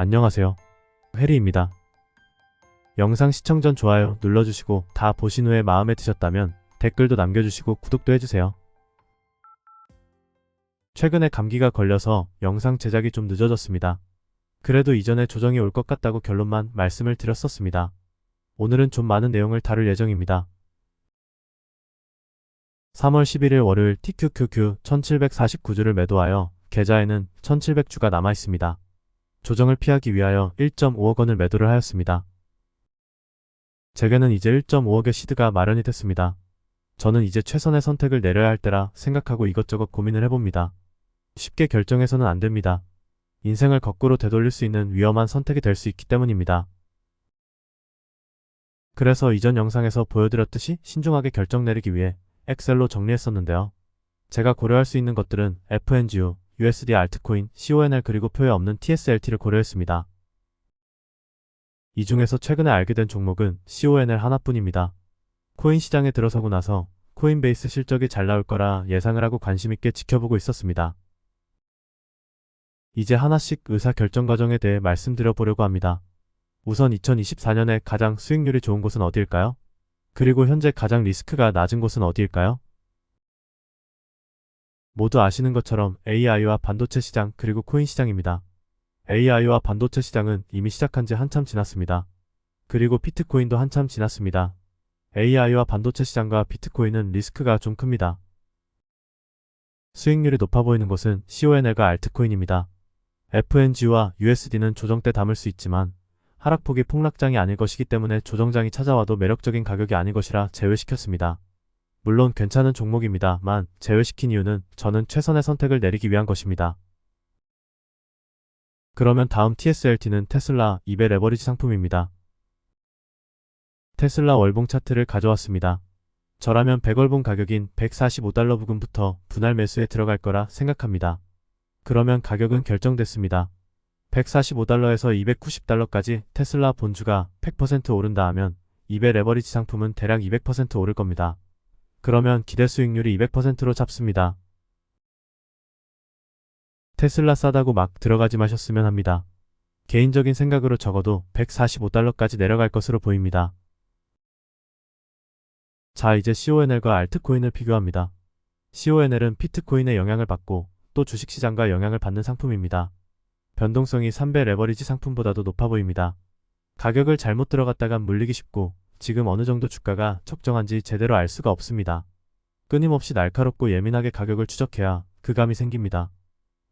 안녕하세요. 해리입니다. 영상 시청 전 좋아요 눌러주시고 다 보신 후에 마음에 드셨다면 댓글도 남겨주시고 구독도 해주세요. 최근에 감기가 걸려서 영상 제작이 좀 늦어졌습니다. 그래도 이전에 조정이 올 것 같다고 결론만 말씀을 드렸었습니다. 오늘은 좀 많은 내용을 다룰 예정입니다. 3월 11일 월요일 TQQQ 1749주를 매도하여 계좌에는 1700주가 남아있습니다. 조정을 피하기 위하여 1.5억 원을 매도를 하였습니다. 제게는 이제 1.5억의 시드가 마련이 됐습니다. 저는 이제 최선의 선택을 내려야 할 때라 생각하고 이것저것 고민을 해봅니다. 쉽게 결정해서는 안 됩니다. 인생을 거꾸로 되돌릴 수 있는 위험한 선택이 될 수 있기 때문입니다. 그래서 이전 영상에서 보여드렸듯이 신중하게 결정 내리기 위해 엑셀로 정리했었는데요. 제가 고려할 수 있는 것들은 FNGU, USD 알트코인, CONL 그리고 표에 없는 TSLT를 고려했습니다. 이 중에서 최근에 알게 된 종목은 CONL 하나뿐입니다. 코인 시장에 들어서고 나서 코인베이스 실적이 잘 나올 거라 예상을 하고 관심있게 지켜보고 있었습니다. 이제 하나씩 의사결정 과정에 대해 말씀드려보려고 합니다. 우선 2024년에 가장 수익률이 좋은 곳은 어디일까요? 그리고 현재 가장 리스크가 낮은 곳은 어디일까요? 모두 아시는 것처럼 AI와 반도체 시장 그리고 코인 시장입니다. AI와 반도체 시장은 이미 시작한 지 한참 지났습니다. 그리고 비트코인도 한참 지났습니다. AI와 반도체 시장과 비트코인은 리스크가 좀 큽니다. 수익률이 높아 보이는 곳은 CONL과 알트코인입니다. FNG와 USD는 조정 때 담을 수 있지만 하락폭이 폭락장이 아닐 것이기 때문에 조정장이 찾아와도 매력적인 가격이 아닌 것이라 제외시켰습니다. 물론 괜찮은 종목입니다만 제외시킨 이유는 저는 최선의 선택을 내리기 위한 것입니다. 그러면 다음 TSLT는 테슬라 2배 레버리지 상품입니다. 테슬라 월봉 차트를 가져왔습니다. 저라면 100월봉 가격인 145달러 부근부터 분할 매수에 들어갈 거라 생각합니다. 그러면 가격은 결정됐습니다. 145달러에서 290달러까지 테슬라 본주가 100% 오른다 하면 2배 레버리지 상품은 대략 200% 오를 겁니다. 그러면 기대 수익률이 200%로 잡습니다. 테슬라 싸다고 막 들어가지 마셨으면 합니다. 개인적인 생각으로 적어도 145달러까지 내려갈 것으로 보입니다. 자, 이제 CONL과 알트코인을 비교합니다. CONL은 비트코인의 영향을 받고 또 주식시장과 영향을 받는 상품입니다. 변동성이 3배 레버리지 상품보다도 높아 보입니다. 가격을 잘못 들어갔다간 물리기 쉽고 지금 어느 정도 주가가 적정한지 제대로 알 수가 없습니다. 끊임없이 날카롭고 예민하게 가격을 추적해야 그 감이 생깁니다.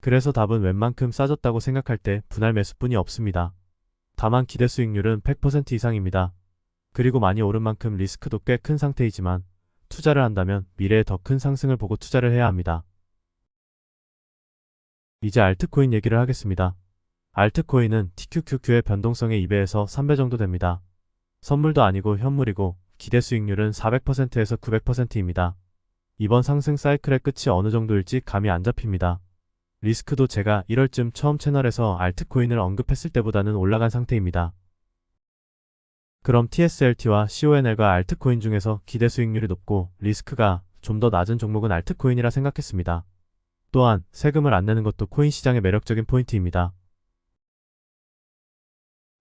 그래서 답은 웬만큼 싸졌다고 생각할 때 분할 매수뿐이 없습니다. 다만 기대 수익률은 100% 이상입니다. 그리고 많이 오른 만큼 리스크도 꽤 큰 상태이지만 투자를 한다면 미래에 더 큰 상승을 보고 투자를 해야 합니다. 이제 알트코인 얘기를 하겠습니다. 알트코인은 TQQQ의 변동성의 2배에서 3배 정도 됩니다. 선물도 아니고 현물이고 기대 수익률은 400%에서 900%입니다. 이번 상승 사이클의 끝이 어느 정도일지 감이 안 잡힙니다. 리스크도 제가 1월쯤 처음 채널에서 알트코인을 언급했을 때보다는 올라간 상태입니다. 그럼 TSLT와 CONL과 알트코인 중에서 기대 수익률이 높고 리스크가 좀 더 낮은 종목은 알트코인이라 생각했습니다. 또한 세금을 안 내는 것도 코인 시장의 매력적인 포인트입니다.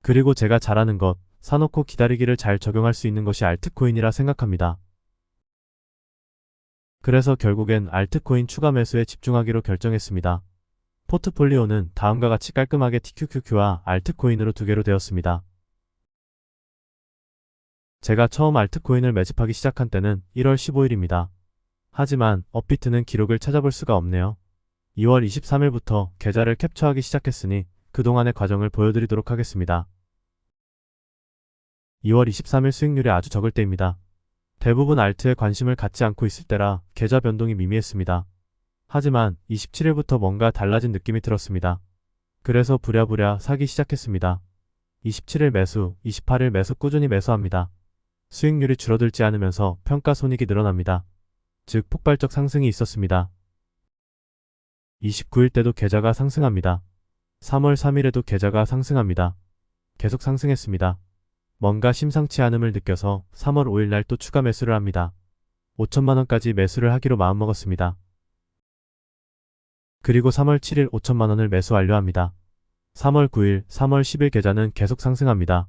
그리고 제가 잘하는 것, 사놓고 기다리기를 잘 적용할 수 있는 것이 알트코인이라 생각합니다. 그래서 결국엔 알트코인 추가 매수에 집중하기로 결정했습니다. 포트폴리오는 다음과 같이 깔끔하게 TQQQ와 알트코인으로 두 개로 되었습니다. 제가 처음 알트코인을 매집하기 시작한 때는 1월 15일입니다. 하지만 업비트는 기록을 찾아볼 수가 없네요. 2월 23일부터 계좌를 캡처하기 시작했으니 그동안의 과정을 보여드리도록 하겠습니다. 2월 23일 수익률이 아주 적을 때입니다. 대부분 알트에 관심을 갖지 않고 있을 때라 계좌 변동이 미미했습니다. 하지만 27일부터 뭔가 달라진 느낌이 들었습니다. 그래서 부랴부랴 사기 시작했습니다. 27일 매수, 28일 매수 꾸준히 매수합니다. 수익률이 줄어들지 않으면서 평가손익이 늘어납니다. 즉 폭발적 상승이 있었습니다. 29일 때도 계좌가 상승합니다. 3월 3일에도 계좌가 상승합니다. 계속 상승했습니다. 뭔가 심상치 않음을 느껴서 3월 5일 날 또 추가 매수를 합니다. 5천만원까지 매수를 하기로 마음먹었습니다. 그리고 3월 7일 5천만원을 매수 완료합니다. 3월 9일, 3월 10일 계좌는 계속 상승합니다.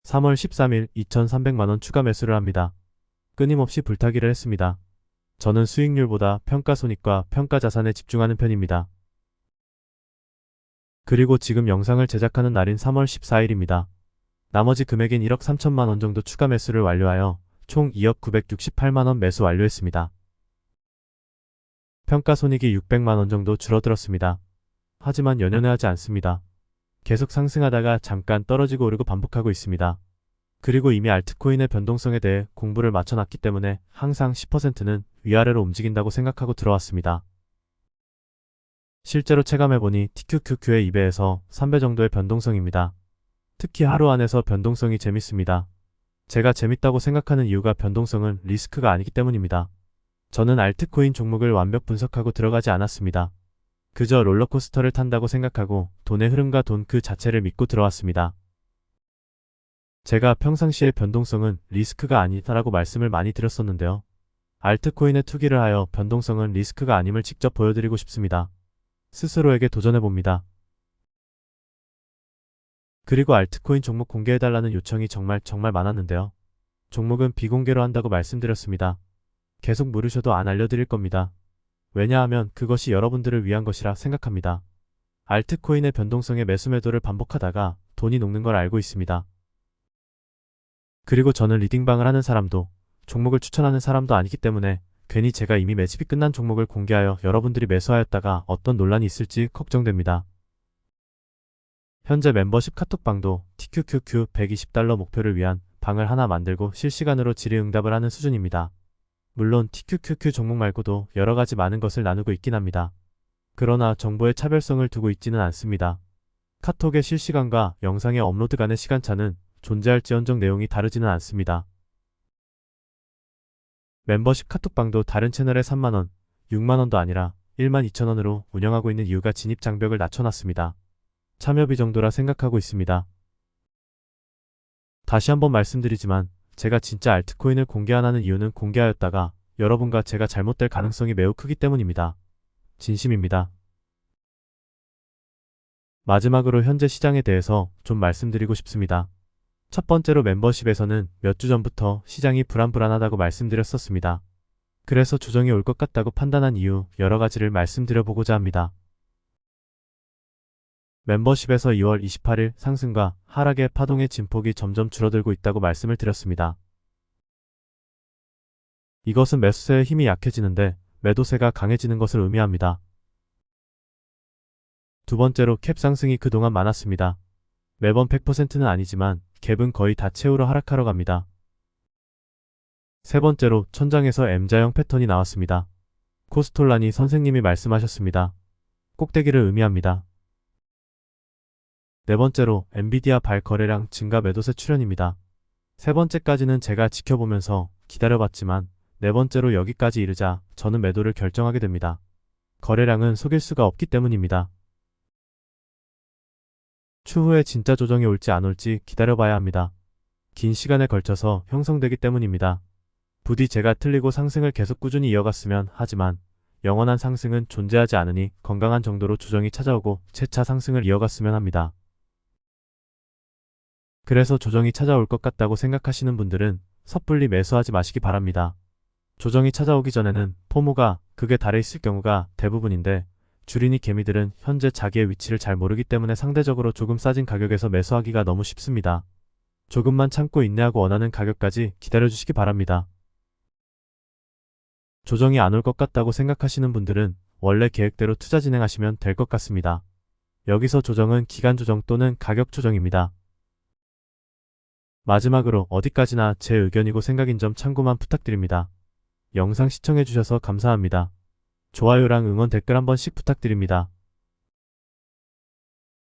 3월 13일 2,300만원 추가 매수를 합니다. 끊임없이 불타기를 했습니다. 저는 수익률보다 평가손익과 평가자산에 집중하는 편입니다. 그리고 지금 영상을 제작하는 날인 3월 14일입니다. 나머지 금액인 1억 3천만원 정도 추가 매수를 완료하여 총 2억 968만원 매수 완료했습니다. 평가손익이 600만원 정도 줄어들었습니다. 하지만 연연해 하지 않습니다. 계속 상승하다가 잠깐 떨어지고 오르고 반복하고 있습니다. 그리고 이미 알트코인의 변동성에 대해 공부를 맞춰놨기 때문에 항상 10%는 위아래로 움직인다고 생각하고 들어왔습니다. 실제로 체감해보니 TQQQ의 2배에서 3배 정도의 변동성입니다. 특히 하루 안에서 변동성이 재밌습니다. 제가 재밌다고 생각하는 이유가 변동성은 리스크가 아니기 때문입니다. 저는 알트코인 종목을 완벽 분석하고 들어가지 않았습니다. 그저 롤러코스터를 탄다고 생각하고 돈의 흐름과 돈 그 자체를 믿고 들어왔습니다. 제가 평상시에 변동성은 리스크가 아니다라고 말씀을 많이 드렸었는데요. 알트코인에 투기를 하여 변동성은 리스크가 아님을 직접 보여드리고 싶습니다. 스스로에게 도전해봅니다. 그리고 알트코인 종목 공개해달라는 요청이 정말 많았는데요. 종목은 비공개로 한다고 말씀드렸습니다. 계속 물으셔도 안 알려드릴 겁니다. 왜냐하면 그것이 여러분들을 위한 것이라 생각합니다. 알트코인의 변동성의 매수 매도를 반복하다가 돈이 녹는 걸 알고 있습니다. 그리고 저는 리딩방을 하는 사람도 종목을 추천하는 사람도 아니기 때문에 괜히 제가 이미 매집이 끝난 종목을 공개하여 여러분들이 매수하였다가 어떤 논란이 있을지 걱정됩니다. 현재 멤버십 카톡방도 TQQQ 120달러 목표를 위한 방을 하나 만들고 실시간으로 질의응답을 하는 수준입니다. 물론 TQQQ 종목 말고도 여러가지 많은 것을 나누고 있긴 합니다. 그러나 정보의 차별성을 두고 있지는 않습니다. 카톡의 실시간과 영상의 업로드 간의 시간차는 존재할지언정 내용이 다르지는 않습니다. 멤버십 카톡방도 다른 채널에 3만원, 6만원도 아니라 12,000원으로 운영하고 있는 이유가 진입 장벽을 낮춰놨습니다. 참여비 정도라 생각하고 있습니다. 다시 한번 말씀드리지만 제가 진짜 알트코인을 공개 안 하는 이유는 공개하였다가 여러분과 제가 잘못될 가능성이 매우 크기 때문입니다. 진심입니다. 마지막으로 현재 시장에 대해서 좀 말씀드리고 싶습니다. 첫 번째로 멤버십에서는 몇 주 전부터 시장이 불안하다고 말씀드렸었습니다. 그래서 조정이 올 것 같다고 판단한 이유 여러 가지를 말씀드려보고자 합니다. 멤버십에서 2월 28일 상승과 하락의 파동의 진폭이 점점 줄어들고 있다고 말씀을 드렸습니다. 이것은 매수세의 힘이 약해지는데 매도세가 강해지는 것을 의미합니다. 두 번째로 캡 상승이 그동안 많았습니다. 매번 100%는 아니지만 캡은 거의 다 채우러 하락하러 갑니다. 세 번째로 천장에서 M자형 패턴이 나왔습니다. 코스톨라니 선생님이 말씀하셨습니다. 꼭대기를 의미합니다. 네 번째로 엔비디아 발 거래량 증가 매도세 출현입니다. 세 번째까지는 제가 지켜보면서 기다려봤지만 네 번째로 여기까지 이르자 저는 매도를 결정하게 됩니다. 거래량은 속일 수가 없기 때문입니다. 추후에 진짜 조정이 올지 안 올지 기다려봐야 합니다. 긴 시간에 걸쳐서 형성되기 때문입니다. 부디 제가 틀리고 상승을 계속 꾸준히 이어갔으면 하지만 영원한 상승은 존재하지 않으니 건강한 정도로 조정이 찾아오고 재차 상승을 이어갔으면 합니다. 그래서 조정이 찾아올 것 같다고 생각하시는 분들은 섣불리 매수하지 마시기 바랍니다. 조정이 찾아오기 전에는 포모가 극에 달해 있을 경우가 대부분인데 주린이 개미들은 현재 자기의 위치를 잘 모르기 때문에 상대적으로 조금 싸진 가격에서 매수하기가 너무 쉽습니다. 조금만 참고 인내하고 원하는 가격까지 기다려주시기 바랍니다. 조정이 안 올 것 같다고 생각하시는 분들은 원래 계획대로 투자 진행하시면 될 것 같습니다. 여기서 조정은 기간 조정 또는 가격 조정입니다. 마지막으로 어디까지나 제 의견이고 생각인 점 참고만 부탁드립니다. 영상 시청해주셔서 감사합니다. 좋아요랑 응원 댓글 한 번씩 부탁드립니다.